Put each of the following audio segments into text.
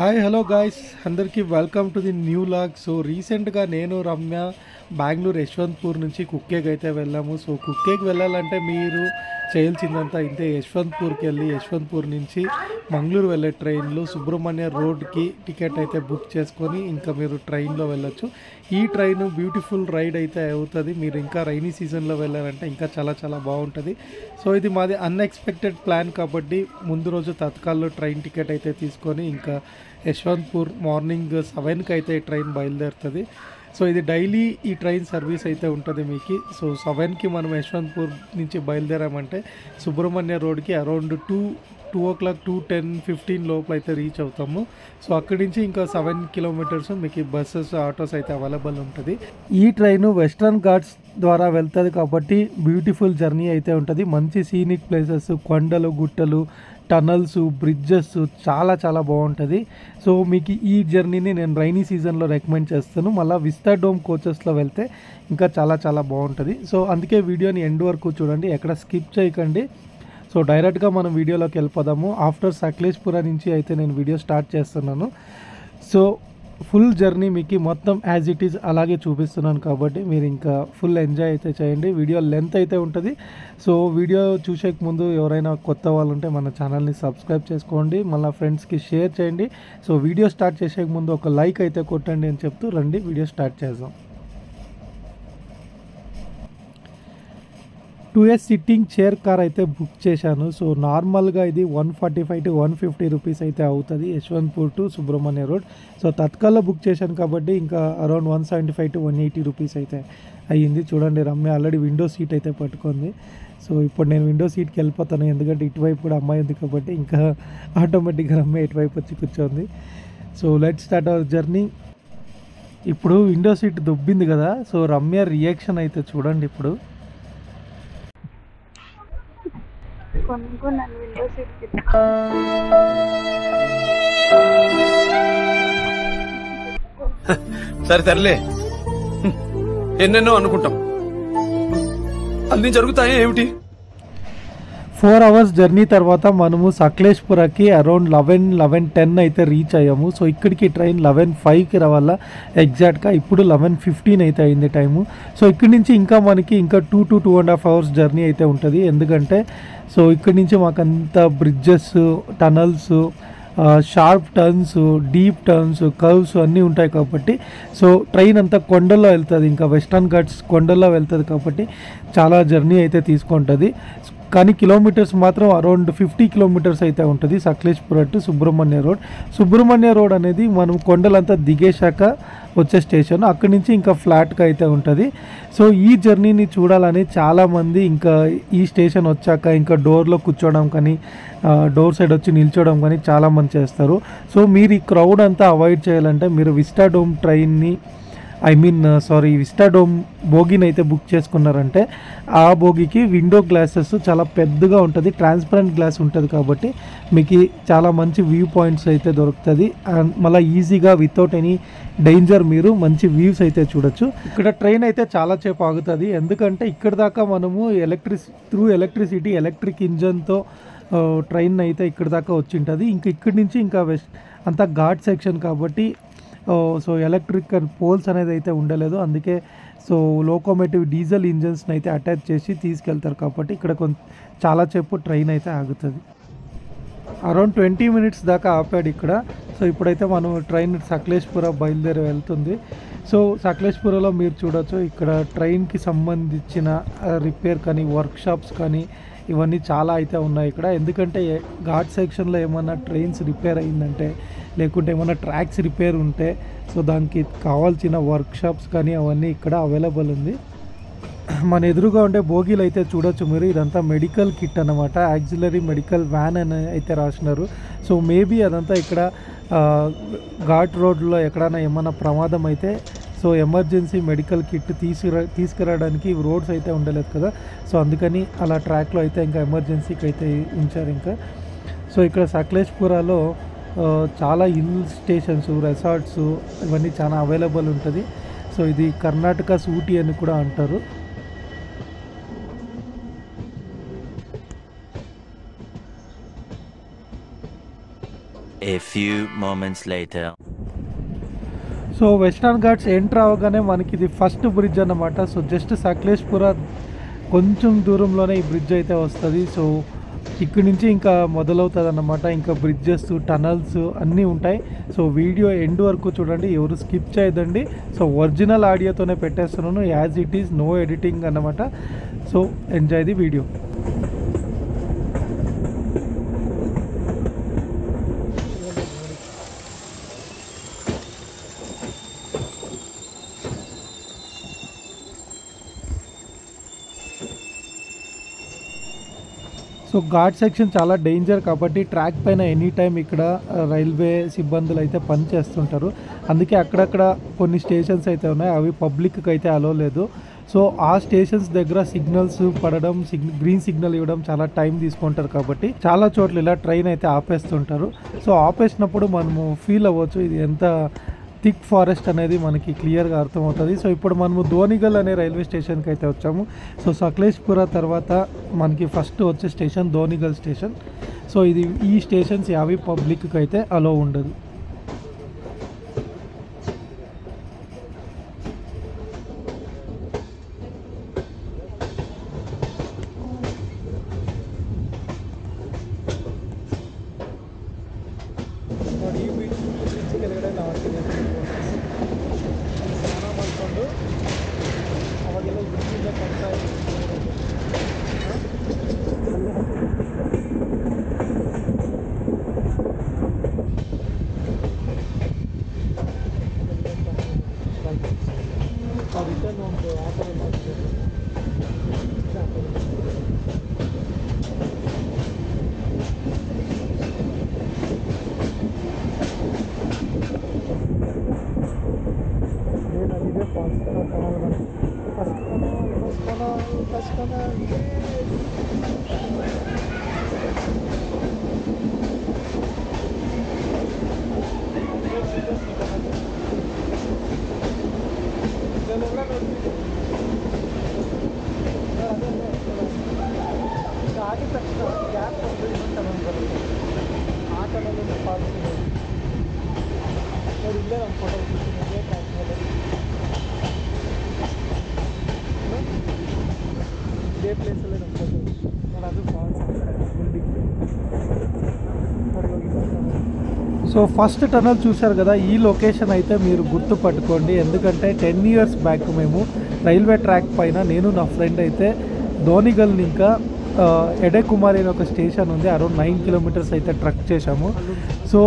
Hi hello guys అందరికీ welcome to the new vlog. So రీసెంట్గా నేను రమ్య బెంగళూరు యశ్వంత్పూర్ నుంచి కుక్కేకి అయితే వెళ్ళాము. సో కుక్కేకి వెళ్ళాలంటే మీరు చేయాల్సిందంతా ఇంతే, యశ్వంత్పూర్కి వెళ్ళి యశ్వంత్పూర్ నుంచి మంగళూరు వెళ్ళే ట్రైన్లో సుబ్రహ్మణ్య రోడ్కి టికెట్ అయితే బుక్ చేసుకొని ఇంకా మీరు ట్రైన్లో వెళ్ళొచ్చు. ఈ ట్రైన్ బ్యూటిఫుల్ రైడ్ అయితే అవుతుంది. మీరు ఇంకా రైనీ సీజన్లో వెళ్ళారంటే ఇంకా చాలా చాలా బాగుంటుంది. సో ఇది మాది అన్ఎక్స్పెక్టెడ్ ప్లాన్ కాబట్టి ముందు రోజు తత్కాల్లో ట్రైన్ టికెట్ అయితే తీసుకొని ఇంకా యశ్వంత్పూర్ మార్నింగ్ 7కి అయితే ట్రైన్ బయలుదేరుతుంది. సో ఇది డైలీ ఈ ట్రైన్ సర్వీస్ అయితే ఉంటుంది మీకు. సో 7కి మనం యశ్వంత్పూర్ నుంచి బయలుదేరామంటే సుబ్రహ్మణ్య రోడ్కి అరౌండ్ 2 o'clock 2:10-15 లోపల అయితే రీచ్ అవుతాము. సో అక్కడి నుంచి ఇంకా 7 kilometers మీకు బస్సెస్ ఆటోస్ అయితే అవైలబుల్ ఉంటుంది. ఈ ట్రైన్ వెస్ట్రన్ ఘాట్స్ ద్వారా వెళ్తుంది కాబట్టి బ్యూటిఫుల్ జర్నీ అయితే ఉంటుంది. మంచి సీనిక్ ప్లేసెస్, కొండలు, గుట్టలు, టనల్స్, బ్రిడ్జెస్ చాలా చాలా బాగుంటుంది. సో మీకు ఈ జర్నీని నేను రైనీ సీజన్లో రికమెండ్ చేస్తాను. మళ్ళీ విస్టాడోమ్ కోచెస్లో వెళ్తే ఇంకా చాలా చాలా బాగుంటుంది. సో అందుకే వీడియోని ఎండ్ వరకు చూడండి, ఎక్కడ స్కిప్ చేయకండి. సో డైరెక్ట్గా మనం వీడియోలోకి వెళ్ళిపోదాము. ఆఫ్టర్ సకలేష్పుర నుంచి అయితే నేను వీడియో స్టార్ట్ చేస్తున్నాను. సో ఫుల్ జర్నీ మీకు మొత్తం యాజ్ ఇట్ ఈజ్ అలాగే చూపిస్తున్నాను కాబట్టి మీరు ఇంకా ఫుల్ ఎంజాయ్ అయితే చేయండి. వీడియో లెంత్ అయితే ఉంటుంది. సో వీడియో చూసే ముందు ఎవరైనా కొత్త వాళ్ళు ఉంటే మన ఛానల్ని సబ్స్క్రైబ్ చేసుకోండి, మళ్ళీ ఫ్రెండ్స్కి షేర్ చేయండి. సో వీడియో స్టార్ట్ చేసే ముందు ఒక లైక్ అయితే కొట్టండి అని చెప్తూ రండి వీడియో స్టార్ట్ చేద్దాం. 2S సిట్టింగ్ చైర్ కార్ అయితే బుక్ చేశాను. సో నార్మల్గా ఇది 145 to 150 రూపీస్ అయితే అవుతుంది Yeshwanthpur to Subrahmanya road. So తత్కాల్లో బుక్ చేశాను కాబట్టి ఇంకా అరౌండ్ 175 to 180 రూపీస్ అయితే అయ్యింది. చూడండి రమ్య ఆల్రెడీ విండో సీట్ అయితే పట్టుకుంది. సో ఇప్పుడు నేను విండో సీట్కి వెళ్ళిపోతాను, ఎందుకంటే ఇటువైపు కూడా అమ్మాయి ఉంది కాబట్టి ఇంకా ఆటోమేటిక్గా రమ్య ఇటువైపు వచ్చి కూర్చోంది. So let's start our journey. ఇప్పుడు విండో సీట్ దుబ్బింది కదా, సో రమ్య రియాక్షన్ అయితే చూడండి. ఇప్పుడు సరే తరలే, ఎన్నెన్నో అనుకుంటాం, అన్ని జరుగుతాయి ఏమిటి? 4 hours జర్నీ తర్వాత మనము సకలేష్పురకి అరౌండ్ 11:10 అయితే రీచ్ అయ్యాము. సో ఇక్కడికి ట్రైన్ 11:05కి రావాలా ఎగ్జాక్ట్గా. ఇప్పుడు 11:15 అయితే అయింది టైము. సో ఇక్కడి నుంచి ఇంకా మనకి ఇంకా 2 to 2.5 hours జర్నీ అయితే ఉంటుంది. ఎందుకంటే సో ఇక్కడి నుంచి మాకంతా bridges, tunnels, sharp turns, deep turns, curves అన్నీ ఉంటాయి కాబట్టి సో ట్రైన్ అంతా కొండల్లో వెళ్తుంది, ఇంకా వెస్టర్న్ ఘాట్స్ కొండల్లో వెళ్తుంది కాబట్టి చాలా జర్నీ అయితే తీసుకుంటుంది. కానీ కిలోమీటర్స్ మాత్రం అరౌండ్ 50 kilometers అయితే ఉంటుంది Sakleshpura to Subrahmanya road. Subrahmanya road అనేది మనం కొండలంతా దిగేశాక వచ్చే స్టేషన్, అక్కడి నుంచి ఇంకా ఫ్లాట్గా అయితే ఉంటుంది. సో ఈ జర్నీని చూడాలని చాలామంది ఇంకా ఈ స్టేషన్ వచ్చాక ఇంకా డోర్లో కూర్చోవడం కానీ డోర్ సైడ్ వచ్చి నిల్చోవడం కానీ చాలామంది చేస్తారు. సో మీరు ఈ క్రౌడ్ అంతా అవాయిడ్ చేయాలంటే మీరు విస్టాడోమ్ ట్రైన్ని విస్టాడోమ్ బోగీని అయితే బుక్ చేసుకున్నారంటే ఆ బోగీకి విండో గ్లాసెస్ చాలా పెద్దగా ఉంటుంది, ట్రాన్స్పరెంట్ గ్లాస్ ఉంటుంది కాబట్టి మీకు చాలా మంచి వ్యూ పాయింట్స్ అయితే దొరుకుతుంది. అండ్ మళ్ళీ ఈజీగా వితౌట్ ఎనీ డేంజర్ మీరు మంచి వ్యూస్ అయితే చూడొచ్చు. ఇక్కడ ట్రైన్ అయితే చాలా సేపు ఆగుతుంది, ఎందుకంటే ఇక్కడ దాకా మనము ఎలక్ట్రిసిటీ ఎలక్ట్రిక్ ఇంజన్తో ట్రైన్ అయితే ఇక్కడ దాకా వచ్చింటుంది. ఇంకా ఇక్కడి నుంచి ఇంకా అంతా ఘాట్ సెక్షన్ కాబట్టి సో ఎలక్ట్రిక్ పోల్స్ అనేది అయితే ఉండలేదు. అందుకే సో లోకోమోటివ్ డీజిల్ ఇంజన్స్ని అయితే అటాచ్ చేసి తీసుకెళ్తారు కాబట్టి ఇక్కడ చాలా సేపు ట్రైన్ అయితే ఆగుతుంది. అరౌండ్ 20 minutes దాకా ఆపాడు ఇక్కడ. సో ఇప్పుడైతే మనం ట్రైన్ సకలేష్పుర బయలుదేరి వెళ్తుంది. సో సకలేష్పురలో మీరు చూడొచ్చు ఇక్కడ ట్రైన్కి సంబంధించిన రిపేర్ కానీ వర్క్షాప్స్ కానీ ఇవన్నీ చాలా అయితే ఉన్నాయి ఇక్కడ. ఎందుకంటే ఘాట్ సెక్షన్లో ఏమన్నా ట్రైన్స్ రిపేర్ అయిందంటే లేకుంటే ఏమైనా ట్రాక్స్ రిపేర్ ఉంటే సో దానికి కావాల్సిన వర్క్షాప్స్ కానీ అవన్నీ ఇక్కడ అవైలబుల్ ఉంది. మన ఎదురుగా ఉండే బోగీలు అయితే చూడొచ్చు మీరు, ఇదంతా మెడికల్ కిట్ అనమాట, యాక్సిలరీ మెడికల్ వ్యాన్ అని అయితే రాసినారు. సో మేబీ అదంతా ఇక్కడ ఘాట్ రోడ్లో ఎక్కడైనా ఏమైనా ప్రమాదం అయితే సో ఎమర్జెన్సీ మెడికల్ కిట్ తీసుకురావడానికి రోడ్స్ అయితే ఉండలేదు కదా, సో అందుకని అలా ట్రాక్లో అయితే ఇంకా ఎమర్జెన్సీకి అయితే ఉంచారు ఇంకా. సో ఇక్కడ సకలేష్పురలో చాలా హిల్ స్టేషన్స్, రెసార్ట్స్ ఇవన్నీ చాలా అవైలబుల్ ఉంటుంది. సో ఇది కర్ణాటక ఊటీ అని కూడా అంటారు. A few moments later. So western Ghats enter అవ్వగానే మనకి ఇది ఫస్ట్ బ్రిడ్జ్ అన్నమాట. సో జస్ట్ సకలేష్పుర కొంచెం దూరంలోనే ఈ బ్రిడ్జ్ అయితే వస్తుంది. సో ఇక్కడి నుంచి ఇంకా మొదలవుతుంది అన్నమాట. ఇంకా బ్రిడ్జెస్, టనల్స్ అన్నీ ఉంటాయి. సో వీడియో ఎండ్ వరకు చూడండి, ఎవరు స్కిప్ చేయదండి. సో ఒరిజినల్ ఆడియోతోనే పెట్టేస్తున్నాను, as it is, no editing అన్నమాట. So enjoy the video. So ghat section చాలా డేంజర్ కాబట్టి ట్రాక్ పైన ఎనీ టైం ఇక్కడ రైల్వే సిబ్బందులు అయితే పని చేస్తుంటారు. అందుకే అక్కడక్కడ కొన్ని స్టేషన్స్ అయితే ఉన్నాయి, అవి పబ్లిక్కి అయితే అలో లేదు. సో ఆ స్టేషన్స్ దగ్గర సిగ్నల్స్ పడడం, గ్రీన్ సిగ్నల్ ఇవ్వడం చాలా టైం తీసుకుంటారు కాబట్టి చాలా చోట్ల ఇలా ట్రైన్ అయితే ఆపేస్తుంటారు. సో ఆపేసినప్పుడు మనము ఫీల్ అవ్వచ్చు ఇది ఎంత థిక్ ఫారెస్ట్ అనేది మనకి క్లియర్గా అర్థమవుతుంది. సో ఇప్పుడు మనము ధోనిగల్ అనే రైల్వే స్టేషన్కి అయితే వచ్చాము. సో సకలేష్పుర తర్వాత మనకి ఫస్ట్ వచ్చే స్టేషన్ ధోనిగల్ స్టేషన్. సో ఇది ఈ స్టేషన్స్ యావి పబ్లిక్కి అయితే అలో ఉండదు. సో ఫస్ట్ టనల్ చూశారు కదా, ఈ లొకేషన్ అయితే మీరు గుర్తుపట్టుకోండి. ఎందుకంటే 10 years బ్యాక్ మేము రైల్వే ట్రాక్ పైన నేను నా ఫ్రెండ్ అయితే ధోనిగల్ని ఇంకా ఎడెకుమారి అనే ఒక స్టేషన్ ఉంది, అరౌండ్ 9 kilometers అయితే ట్రక్ చేశాము. సో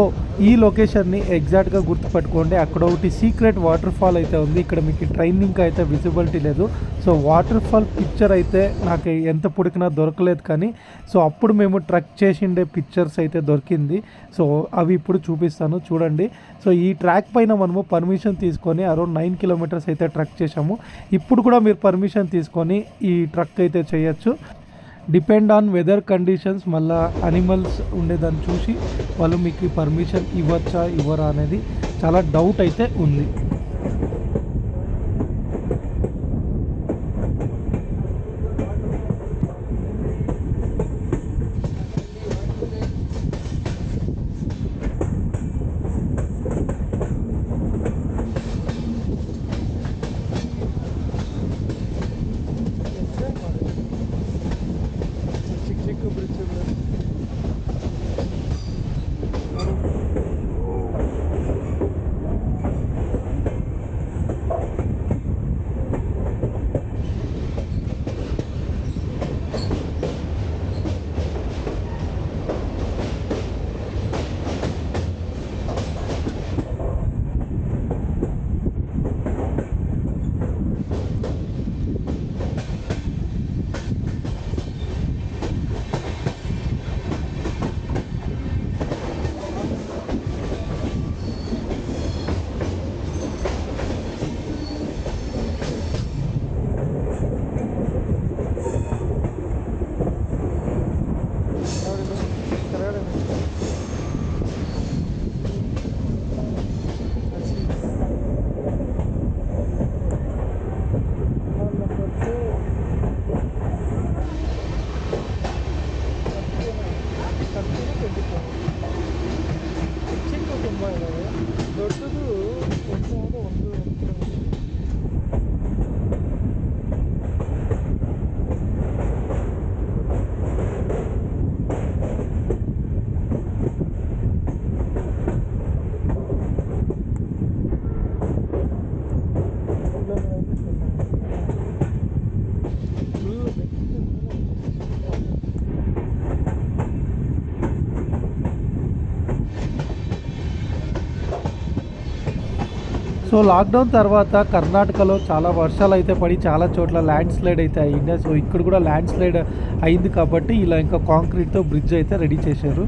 ఈ లొకేషన్ని ఎగ్జాక్ట్గా గుర్తుపెట్టుకోండి. అక్కడ ఒకటి సీక్రెట్ వాటర్ ఫాల్ అయితే ఉంది. ఇక్కడ మీకు ట్రైనింగ్ అయితే విజిబిలిటీ లేదు. సో వాటర్ ఫాల్ పిక్చర్ అయితే నాకు ఎంత పుడికినా దొరకలేదు, కానీ సో అప్పుడు మేము ట్రక్ చేసిండే పిక్చర్స్ అయితే దొరికింది. సో అవి ఇప్పుడు చూపిస్తాను చూడండి. సో ఈ ట్రాక్ పైన మనము పర్మిషన్ తీసుకొని అరౌండ్ 9 kilometers అయితే ట్రక్ చేసాము. ఇప్పుడు కూడా మీరు పర్మిషన్ తీసుకొని ఈ ట్రక్ అయితే చేయొచ్చు. డిపెండ్ ఆన్ వెదర్ కండిషన్స్, మళ్ళీ అనిమల్స్ ఉండేదాన్ని చూసి వాళ్ళు మీకు పర్మిషన్ ఇవ్వచ్చా ఇవ్వరా అనేది చాలా డౌట్ అయితే ఉంది. సో లాక్డౌన్ తర్వాత కర్ణాటకలో చాలా వర్షాలు అయితే పడి చాలా చోట్ల ల్యాండ్ స్లైడ్ అయితే అయ్యింది. సో ఇక్కడ కూడా ల్యాండ్ స్లైడ్ అయింది కాబట్టి ఇలా ఇంకా కాంక్రీట్తో బ్రిడ్జ్ అయితే రెడీ చేశారు.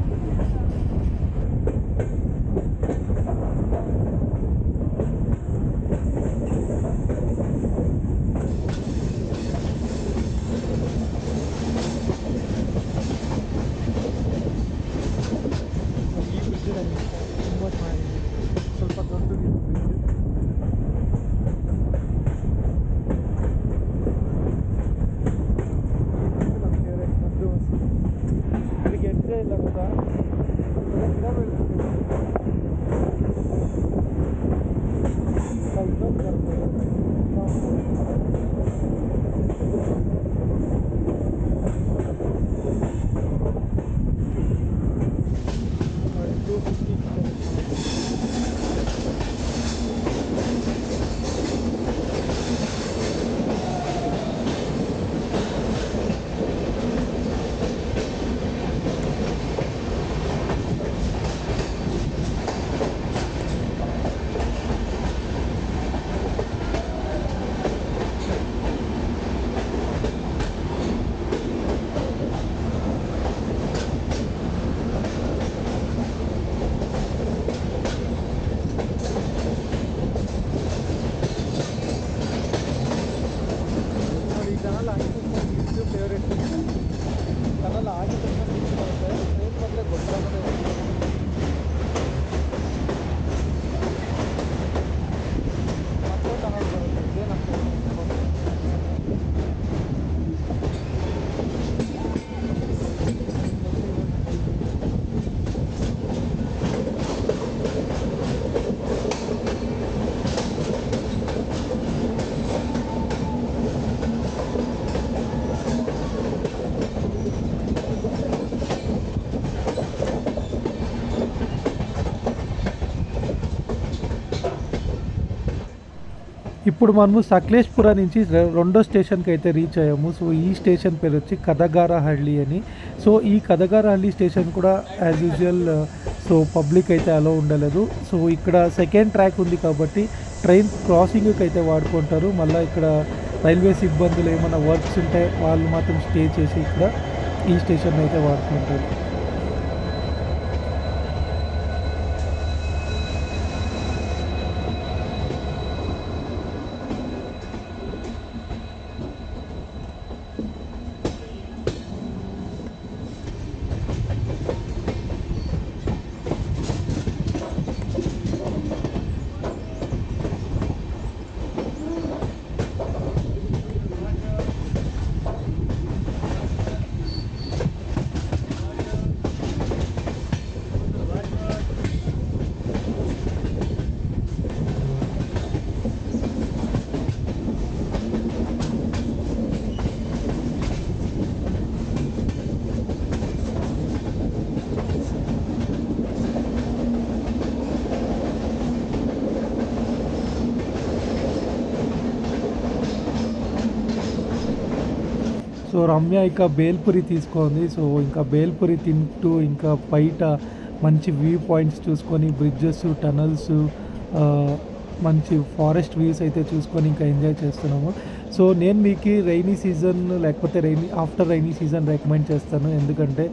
ఇప్పుడు మనము సకలేష్పుర నుంచి రెండో స్టేషన్కి అయితే రీచ్ అయ్యాము. సో ఈ స్టేషన్ పేరు వచ్చి కదగారహళ్ళి అని. సో ఈ కదగారహళ్ళి స్టేషన్ కూడా యాజ్ యూజువల్ సో పబ్లిక్ అయితే అలో ఉండలేదు. సో ఇక్కడ సెకండ్ ట్రాక్ ఉంది కాబట్టి ట్రైన్ క్రాసింగ్కి అయితే వాడుకుంటారు. మళ్ళీ ఇక్కడ రైల్వే సిబ్బందులు ఏమైనా వర్క్స్ ఉంటే వాళ్ళు మాత్రం స్టే చేసి ఇక్కడ ఈ స్టేషన్ అయితే వాడుకుంటారు. సో రమ్య ఇంకా బేల్పూరి తీసుకుంది. సో ఇంకా బేల్పూరి తింటూ ఇంకా బయట మంచి వ్యూ పాయింట్స్ చూసుకొని బ్రిడ్జెస్, టనల్స్, మంచి ఫారెస్ట్ వ్యూస్ అయితే చూసుకొని ఇంకా ఎంజాయ్ చేస్తున్నాము. సో నేను మీకు రైనీ సీజన్ లేకపోతే ఆఫ్టర్ రైనీ సీజన్ రికమెండ్ చేస్తాను. ఎందుకంటే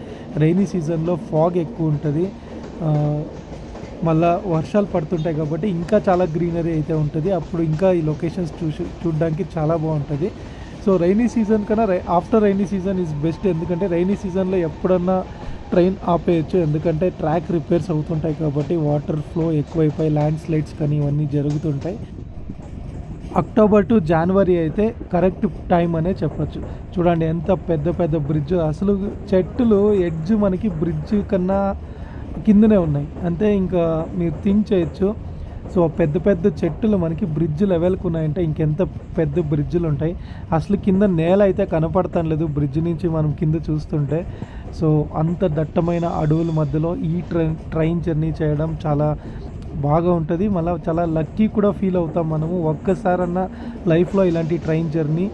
రైనీ సీజన్లో ఫాగ్ ఎక్కువ ఉంటుంది, మళ్ళీ వర్షాలు పడుతుంటాయి కాబట్టి ఇంకా చాలా గ్రీనరీ అయితే ఉంటుంది. అప్పుడు ఇంకా ఈ లొకేషన్స్ చూడడానికి చాలా బాగుంటుంది. సో రైనీ సీజన్ కన్నా after rainy season is best. ఎందుకంటే రైనీ సీజన్లో ఎప్పుడన్నా ట్రైన్ ఆపేయచ్చు, ఎందుకంటే ట్రాక్ రిపేర్స్ అవుతుంటాయి కాబట్టి వాటర్ ఫ్లో ఎక్కువైపోయి ల్యాండ్ స్లైడ్స్ కానీ ఇవన్నీ జరుగుతుంటాయి. అక్టోబర్ టు జనవరి అయితే కరెక్ట్ టైం అనే చెప్పచ్చు. చూడండి ఎంత పెద్ద పెద్ద బ్రిడ్జ్, అసలు చెట్టులు ఎడ్జ్ మనకి బ్రిడ్జ్ కన్నా కిందనే ఉన్నాయి. అంతే ఇంకా మీరు థింక్ చేయొచ్చు. సో పెద్ద పెద్ద చెట్టులు మనకి బ్రిడ్జ్ లెవెల్కి ఉన్నాయంటే ఇంకెంత పెద్ద బ్రిడ్జ్లు ఉంటాయి. అసలు కింద నేల అయితే కనపడతాం లేదు బ్రిడ్జ్ నుంచి మనం కింద చూస్తుంటే. సో అంత దట్టమైన అడవుల మధ్యలో ఈ ట్రైన్ జర్నీ చేయడం చాలా బాగా ఉంటుంది. మళ్ళీ చాలా లక్కీ కూడా ఫీల్ అవుతాం మనము. ఒక్కసారన్నా లైఫ్లో ఇలాంటి ట్రైన్ జర్నీ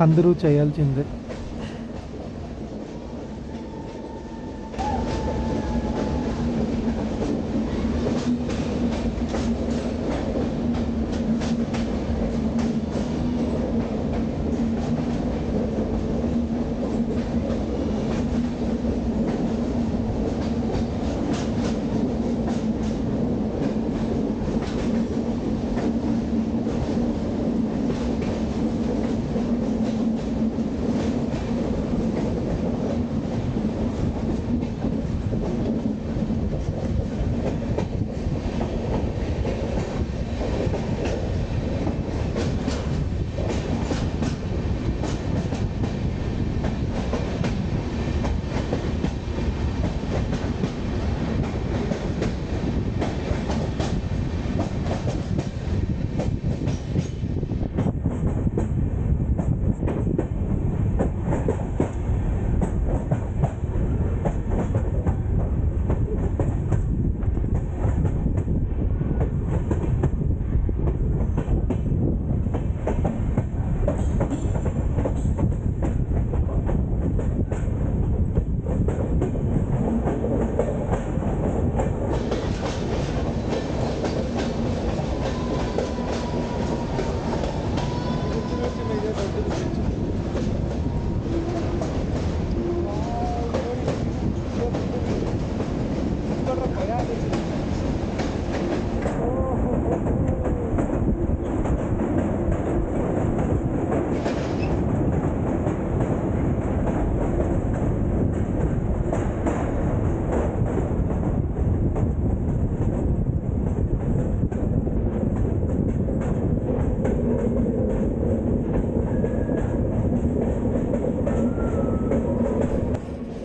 అందరూ చేయాల్సిందే.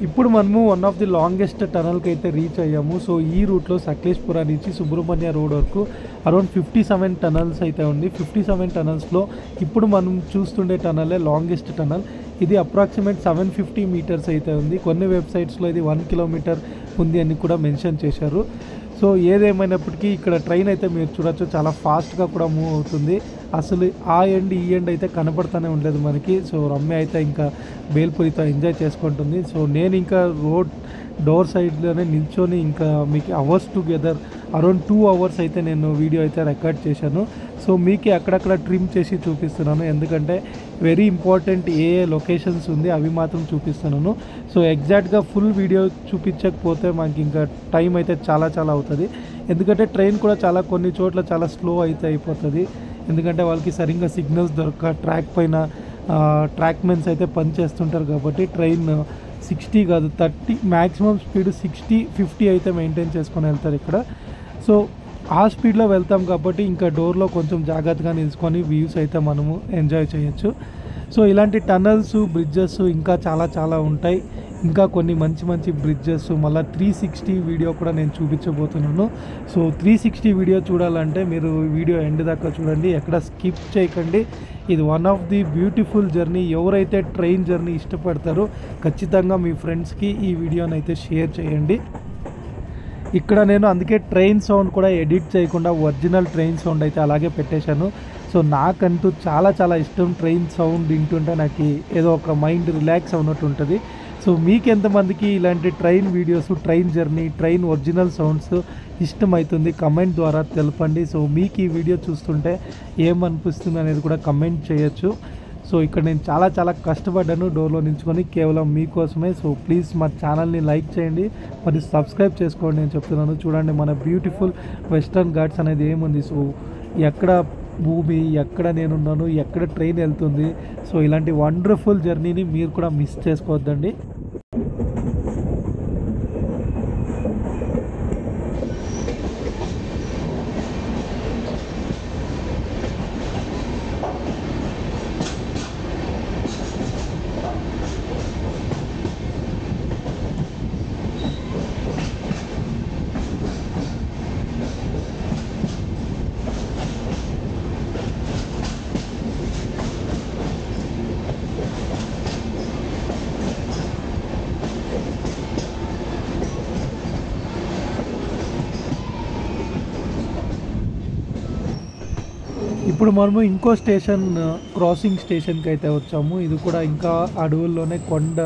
ఇప్పుడు మనము వన్ ఆఫ్ ది లాంగెస్ట్ టనల్కి అయితే రీచ్ అయ్యాము. సో ఈ రూట్లో సకలేష్పుర నుంచి సుబ్రహ్మణ్య రోడ్ వరకు అరౌండ్ 57 టనల్స్ అయితే ఉంది. 57 టనల్స్లో ఇప్పుడు మనం చూస్తుండే టనలే లాంగెస్ట్ టనల్. ఇది అప్రాక్సిమేట్ 750 మీటర్స్ అయితే ఉంది. కొన్ని వెబ్సైట్స్లో ఇది 1 కిలోమీటర్ ఉంది అని కూడా మెన్షన్ చేశారు. సో ఏదేమైనప్పటికీ ఇక్కడ ట్రైన్ అయితే మీరు చూడొచ్చు, చాలా ఫాస్ట్గా కూడా మూవ్ అవుతుంది. అసలు ఆ ఎండ్ ఈ ఎండ్ అయితే కనపడుతూనే ఉండలేదు మనకి. సో రమ్య అయితే ఇంకా బేల్పూరితో ఎంజాయ్ చేసుకుంటుంది. సో నేను ఇంకా రోడ్ డోర్ సైడ్లోనే నిల్చొని ఇంకా మీకు అవర్స్ టుగెదర్ అరౌండ్ 2 అవర్స్ అయితే నేను వీడియో అయితే రికార్డ్ చేశాను. సో మీకు అక్కడక్కడ ట్రిమ్ చేసి చూపిస్తున్నాను, ఎందుకంటే వెరీ ఇంపార్టెంట్ ఏ లొకేషన్స్ ఉంది అవి మాత్రం చూపిస్తున్నాను. సో ఎగ్జాక్ట్గా ఫుల్ వీడియో చూపించకపోతే మనకి ఇంకా టైం అయితే చాలా అవుతుంది. ఎందుకంటే ట్రైన్ కూడా కొన్ని చోట్ల చాలా స్లో అయితే అయిపోతుంది. ఎందుకంటే వాళ్ళకి సరిగ్గా సిగ్నల్స్ దొరక ట్రాక్ పైన ట్రాక్ మెన్స్ అయితే పని చేస్తుంటారు కాబట్టి ట్రైన్ 60 కాదు 30 మ్యాక్సిమం స్పీడ్ 60-50 అయితే మెయింటైన్ చేసుకొని వెళ్తారు ఇక్కడ. సో ఆ స్పీడ్లో వెళ్తాం కాబట్టి ఇంకా డోర్లో కొంచెం జాగ్రత్తగా నిలుచుకొని వ్యూస్ అయితే మనము ఎంజాయ్ చేయొచ్చు. సో ఇలాంటి టనల్స్, బ్రిడ్జెస్ ఇంకా చాలా ఉంటాయి. ఇంకా కొన్ని మంచి బ్రిడ్జెస్, మళ్ళీ 360 వీడియో కూడా నేను చూపించబోతున్నాను. సో 360 వీడియో చూడాలంటే మీరు వీడియో ఎండ్ దాకా చూడండి, ఎక్కడ స్కిప్ చేయకండి. ఇది one of the beautiful journey. ఎవరైతే ట్రైన్ జర్నీ ఇష్టపడతారో ఖచ్చితంగా మీ ఫ్రెండ్స్కి ఈ వీడియోని అయితే షేర్ చేయండి. ఇక్కడ నేను అందుకే ట్రైన్ సౌండ్ కూడా ఎడిట్ చేయకుండా ఒరిజినల్ ట్రైన్ సౌండ్ అయితే అలాగే పెట్టేశాను. సో నాకంటూ చాలా ఇష్టం ట్రైన్ సౌండ్ వింటుంటే నాకు ఏదో ఒక మైండ్ రిలాక్స్ అవునట్టు ఉంటుంది. సో మీకు ఎంతమందికి ఇలాంటి train videos, train journey, train original sounds ఇష్టమవుతుంది కమెంట్ ద్వారా తెలపండి. సో మీకు ఈ వీడియో చూస్తుంటే ఏమనిపిస్తుంది అనేది కూడా కమెంట్ చేయొచ్చు. సో ఇక్కడ నేను చాలా కష్టపడ్డాను డోర్లో నిల్చుకొని కేవలం మీకోసమే. సో ప్లీజ్ మా ఛానల్ని లైక్ చేయండి, మరి సబ్స్క్రైబ్ చేసుకోండి నేను చెప్తున్నాను. చూడండి మన బ్యూటిఫుల్ వెస్టర్న్ ఘాట్స్ అనేది ఏముంది. సో ఎక్కడ భూమి, ఎక్కడ నేనున్నాను, ఎక్కడ ట్రైన్ వెళ్తుంది. సో ఇలాంటి వండర్ఫుల్ జర్నీని మీరు కూడా మిస్ చేసుకోవద్దండి. ఇప్పుడు మనము ఇంకో స్టేషన్, క్రాసింగ్ స్టేషన్కి అయితే వచ్చాము. ఇది కూడా ఇంకా అడవుల్లోనే కొండ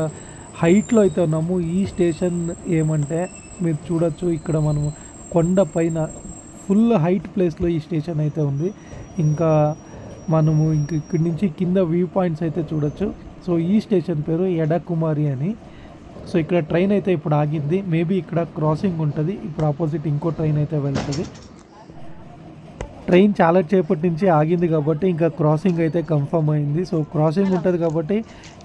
హైట్లో అయితే ఉన్నాము. ఈ స్టేషన్ ఏమంటే మీరు చూడొచ్చు, ఇక్కడ మనము కొండ పైన ఫుల్ హైట్ ప్లేస్లో ఈ స్టేషన్ అయితే ఉంది. ఇంకా మనము ఇక్కడి నుంచి కింద వ్యూ పాయింట్స్ అయితే చూడొచ్చు. సో ఈ స్టేషన్ పేరు ఎడకుమారి అని. సో ఇక్కడ ట్రైన్ అయితే ఇప్పుడు ఆగింది. మేబీ ఇక్కడ క్రాసింగ్ ఉంటుంది. ఇప్పుడు ఆపోజిట్ ఇంకో ట్రైన్ అయితే వెళ్తుంది. ట్రైన్ చాలా సేపటి నుంచి ఆగింది కాబట్టి ఇంకా క్రాసింగ్ అయితే కన్ఫర్మ్ అయింది. సో క్రాసింగ్ ఉంటుంది కాబట్టి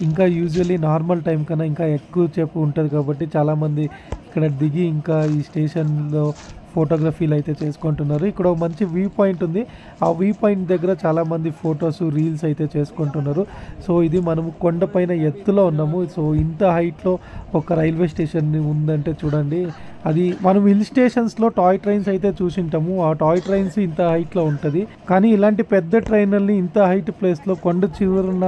ఇంకా యూజువల్లీ నార్మల్ టైం కన్నా ఇంకా ఎక్కువ సేపు ఉంటుంది కాబట్టి చాలామంది ఇక్కడ దిగి ఇంకా ఈ స్టేషన్లో ఫోటోగ్రఫీలు అయితే చేసుకుంటున్నారు. ఇక్కడ ఒక మంచి వ్యూ పాయింట్ ఉంది. ఆ వ్యూ పాయింట్ దగ్గర చాలామంది ఫొటోస్, రీల్స్ అయితే చేసుకుంటున్నారు. సో ఇది మనము కొండపైన ఎత్తులో ఉన్నాము. సో ఇంత హైట్లో ఒక రైల్వే స్టేషన్ ఉందంటే చూడండి. అది మనం హిల్ స్టేషన్స్లో టాయ్ ట్రైన్స్ అయితే చూసింటాము. ఆ టాయ్ ట్రైన్స్ ఇంత హైట్లో ఉంటుంది. కానీ ఇలాంటి పెద్ద ట్రైన్లని ఇంత హైట్ ప్లేస్లో కొండ చివరన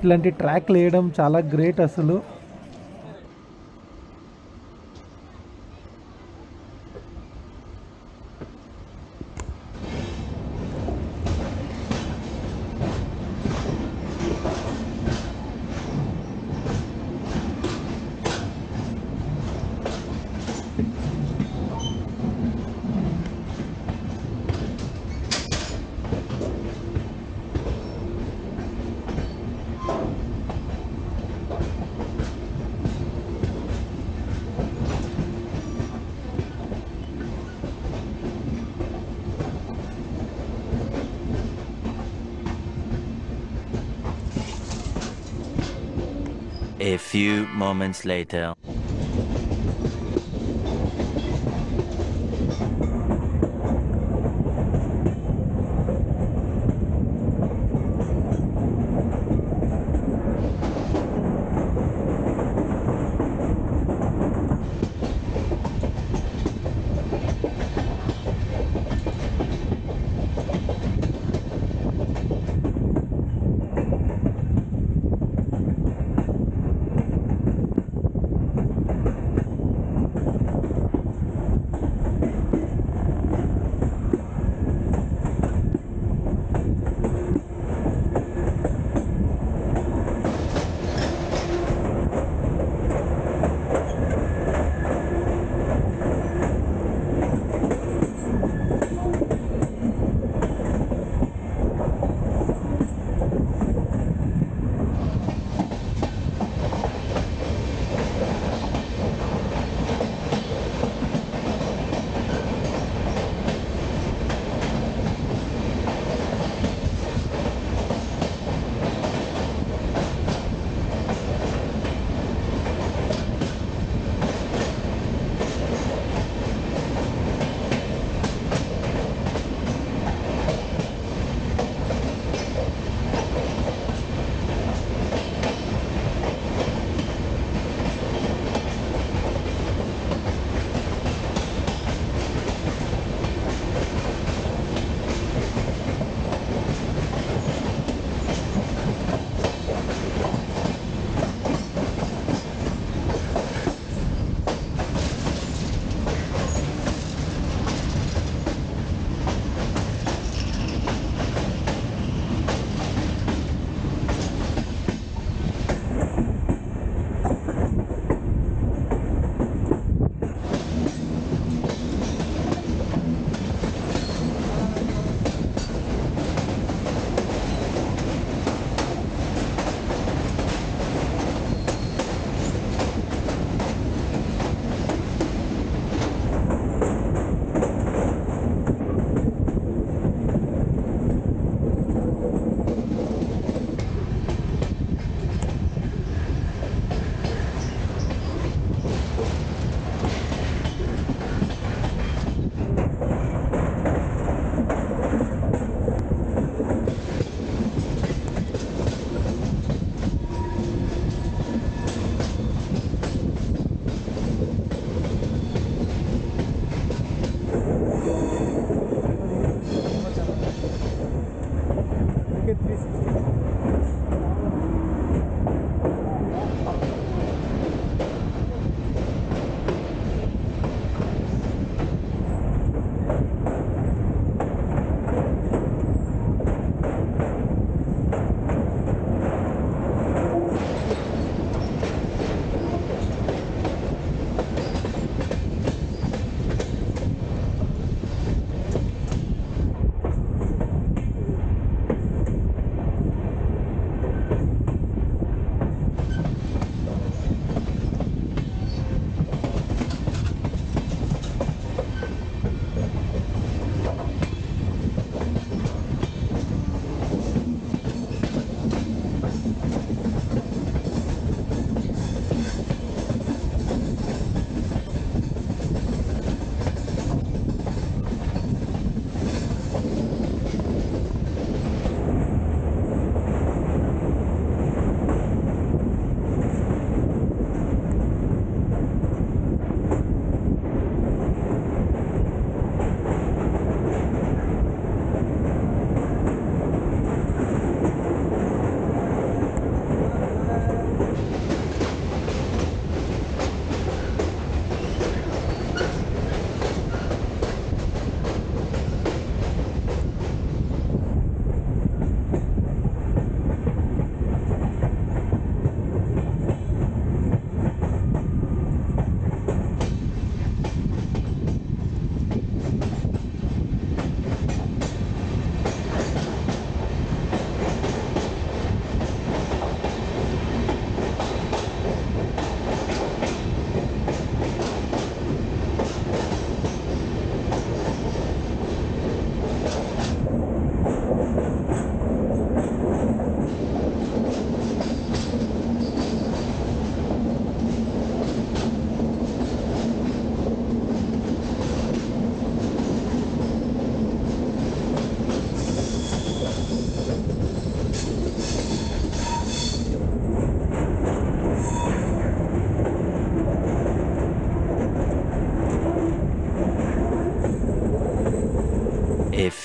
ఇలాంటి ట్రాక్లు వేయడం చాలా గ్రేట్ అసలు. A few moments later.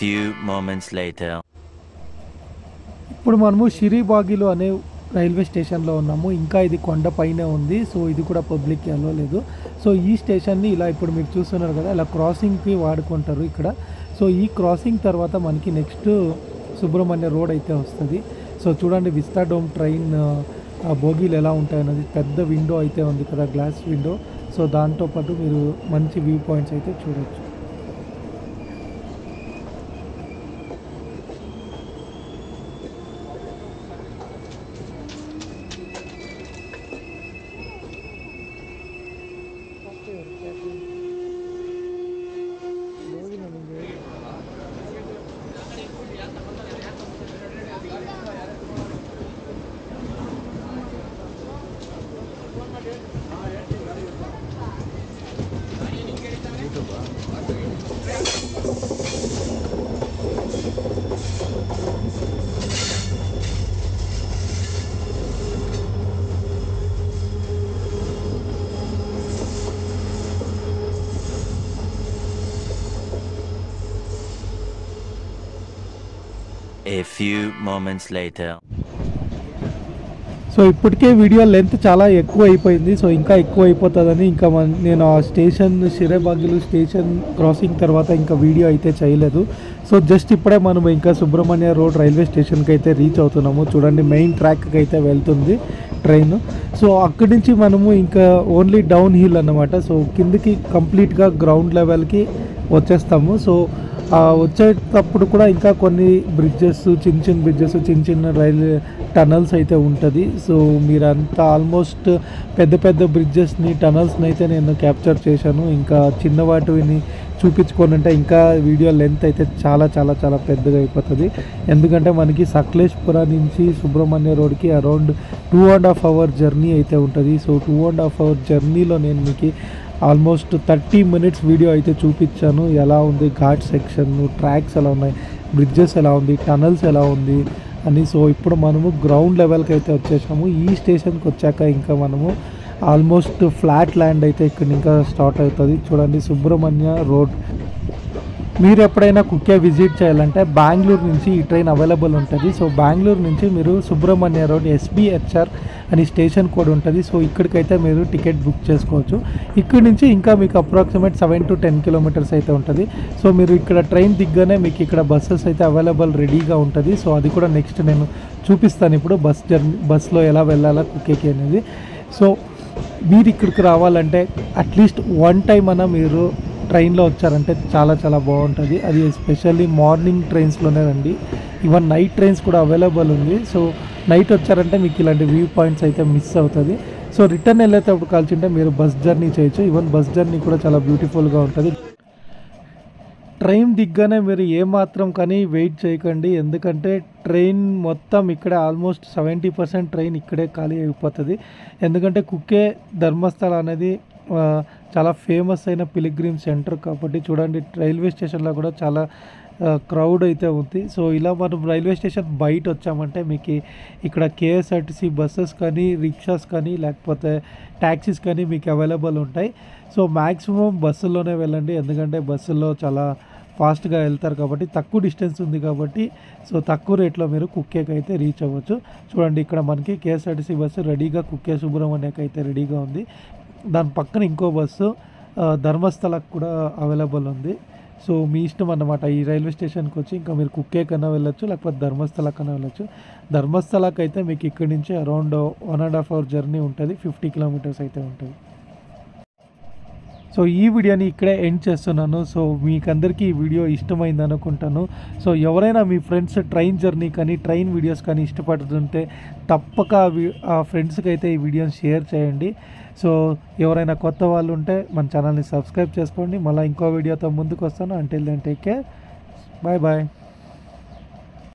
few moments later. ఇప్పుడు మనము షిరిబాగిలో అనే రైల్వే స్టేషన్లో ఉన్నాము. ఇంకా ఇది కొండ పైనే ఉంది. సో ఇది కూడా పబ్లిక్ అలో లేదు. సో ఈ స్టేషన్ని ఇలా ఇప్పుడు మీరు చూస్తున్నారు కదా, ఇలా క్రాసింగ్కి వాడుకుంటారు ఇక్కడ. సో ఈ క్రాసింగ్ తర్వాత మనకి నెక్స్ట్ సుబ్రహ్మణ్య రోడ్ అయితే వస్తుంది. సో చూడండి విస్టాడోమ్ ట్రైన్ బోగీలు ఎలా ఉంటాయన్నది పెద్ద విండో అయితే ఉంది కదా, గ్లాస్ విండో. సో దాంతోపాటు మీరు మంచి వ్యూ పాయింట్స్ అయితే చూడొచ్చు. A few moments later. So ఇప్పటికే వీడియో లెంత్ చాలా ఎక్కువ అయిపోయింది. సో ఇంకా ఎక్కువ అయిపోతుందని ఇంకా నేను ఆ స్టేషన్ షిరేబాగిలు స్టేషన్ క్రాసింగ్ తర్వాత ఇంకా వీడియో అయితే చేయలేదు. సో జస్ట్ ఇప్పుడే మనం ఇంకా సుబ్రహ్మణ్య రోడ్ రైల్వే స్టేషన్కి అయితే రీచ్ అవుతున్నాము. చూడండి మెయిన్ ట్రాక్కి అయితే వెళ్తుంది ట్రైన్. సో అక్కడి నుంచి మనము ఇంకా ఓన్లీ డౌన్ హిల్ అన్నమాట. సో కిందకి కంప్లీట్గా గ్రౌండ్ లెవెల్కి వచ్చేస్తాము. సో వచ్చేటప్పుడు కూడా ఇంకా కొన్ని బ్రిడ్జెస్, చిన్న బ్రిడ్జెస్, చిన్న రైల్వే టనల్స్ అయితే ఉంటుంది. సో మీరంతా ఆల్మోస్ట్ పెద్ద బ్రిడ్జెస్ని, టనల్స్ని అయితే నేను క్యాప్చర్ చేశాను. ఇంకా చిన్న వాటిని చూపించుకోనంటే ఇంకా వీడియో లెంత్ అయితే చాలా పెద్దగా అయిపోతుంది. ఎందుకంటే మనకి సక్లేష్పుర నుంచి సుబ్రహ్మణ్య రోడ్కి అరౌండ్ 2.5 hour జర్నీ అయితే ఉంటుంది. సో 2.5 hour జర్నీలో నేను మీకు ఆల్మోస్ట్ 30 minutes వీడియో అయితే చూపించాను. ఎలా ఉంది ఘాట్ సెక్షన్, ట్రాక్స్ ఎలా ఉన్నాయి, బ్రిడ్జెస్ ఎలా ఉంది, టనల్స్ ఎలా ఉంది అని. సో ఇప్పుడు మనము గ్రౌండ్ లెవెల్కి అయితే వచ్చేసాము. ఈ స్టేషన్కి వచ్చాక ఇంకా మనము ఆల్మోస్ట్ ఫ్లాట్ ల్యాండ్ అయితే ఇక్కడ ఇంకా స్టార్ట్ అవుతుంది. చూడండి సుబ్రహ్మణ్య రోడ్. మీరు ఎప్పుడైనా కుక్కే విజిట్ చేయాలంటే బెంగళూరు నుంచి ఈ ట్రైన్ అవైలబుల్ ఉంటుంది. సో బెంగళూరు నుంచి మీరు సుబ్రహ్మణ్య రోడ్ SBHR అని స్టేషన్ కోడ్ ఉంటుంది. సో ఇక్కడికైతే మీరు టికెట్ బుక్ చేసుకోవచ్చు. ఇక్కడి నుంచి ఇంకా మీకు అప్రాక్సిమేట్ 7 to 10 kilometers అయితే ఉంటుంది. సో మీరు ఇక్కడ ట్రైన్ దిగ్గానే మీకు ఇక్కడ బస్సెస్ అయితే అవైలబుల్ రెడీగా ఉంటుంది. సో అది కూడా నెక్స్ట్ నేను చూపిస్తాను ఇప్పుడు బస్లో ఎలా వెళ్ళాలా కుక్కేకి అనేది. సో మీరు ఇక్కడికి రావాలంటే అట్లీస్ట్ 1 time అన్నా మీరు ట్రైన్లో వచ్చారంటే చాలా బాగుంటుంది. అది ఎస్పెషల్లీ మార్నింగ్ ట్రైన్స్లోనే రండి. ఈవెన్ నైట్ ట్రైన్స్ కూడా అవైలబుల్ ఉంది. సో నైట్ వచ్చారంటే మీకు ఇలాంటి వ్యూ పాయింట్స్ అయితే మిస్ అవుతుంది. సో రిటర్న్ వెళ్ళేటప్పుడు కాల్చుంటే మీరు బస్ జర్నీ చేయొచ్చు. ఈవెన్ బస్ జర్నీ కూడా చాలా బ్యూటిఫుల్గా ఉంటుంది. ట్రైన్ దిగ్గానే మీరు ఏమాత్రం కానీ వెయిట్ చేయకండి. ఎందుకంటే ట్రైన్ మొత్తం ఇక్కడే ఆల్మోస్ట్ 70% ట్రైన్ ఇక్కడే ఖాళీ అయిపోతుంది. ఎందుకంటే కుక్కే ధర్మస్థల అనేది చాలా ఫేమస్ అయిన పిలిగ్రిమ్ సెంటర్ కాబట్టి చూడండి రైల్వే స్టేషన్లో కూడా చాలా క్రౌడ్ అయితే ఉంది. సో ఇలా మనం రైల్వే స్టేషన్ బయట వచ్చామంటే మీకు ఇక్కడ KSRTC బస్సెస్ కానీ, రిక్షాస్ కానీ, లేకపోతే ట్యాక్సీస్ కానీ మీకు అవైలబుల్ ఉంటాయి. సో మ్యాక్సిమం బస్సుల్లోనే వెళ్ళండి. ఎందుకంటే బస్సుల్లో చాలా ఫాస్ట్గా వెళ్తారు కాబట్టి, తక్కువ డిస్టెన్స్ ఉంది కాబట్టి సో తక్కువ రేట్లో మీరు కుక్కేకి అయితే రీచ్ అవ్వచ్చు. చూడండి ఇక్కడ మనకి KSRTC బస్సు రెడీగా కుక్కే సుబ్రహ్మణ్యకి అయితే రెడీగా ఉంది. దాని పక్కన ఇంకో బస్సు ధర్మస్థలకు కూడా అవైలబుల్ ఉంది. సో మీ ఇష్టం అన్నమాట. ఈ రైల్వే స్టేషన్కి వచ్చి ఇంకా మీరు కుక్కే కన్నా వెళ్ళొచ్చు, లేకపోతే ధర్మస్థల కన్నా వెళ్ళొచ్చు. ధర్మస్థలకి అయితే మీకు ఇక్కడి నుంచి అరౌండ్ 1.5 hour జర్నీ ఉంటుంది. 50 kilometers అయితే ఉంటుంది. సో ఈ వీడియోని ఇక్కడే ఎండ్ చేస్తున్నాను. సో మీకందరికీ ఈ వీడియో ఇష్టమైంది అనుకుంటాను. సో ఎవరైనా మీ ఫ్రెండ్స్ ట్రైన్ జర్నీ కానీ, ట్రైన్ వీడియోస్ కానీ ఇష్టపడుతుంటే తప్పక ఆ ఫ్రెండ్స్కి అయితే ఈ వీడియోని షేర్ చేయండి. సో ఎవరైనా కొత్త వాళ్ళు ఉంటే మన ఛానల్ని సబ్స్క్రైబ్ చేసుకోండి. మళ్ళీ ఇంకో వీడియోతో ముందుకు వస్తాను. Until then take care. Bye.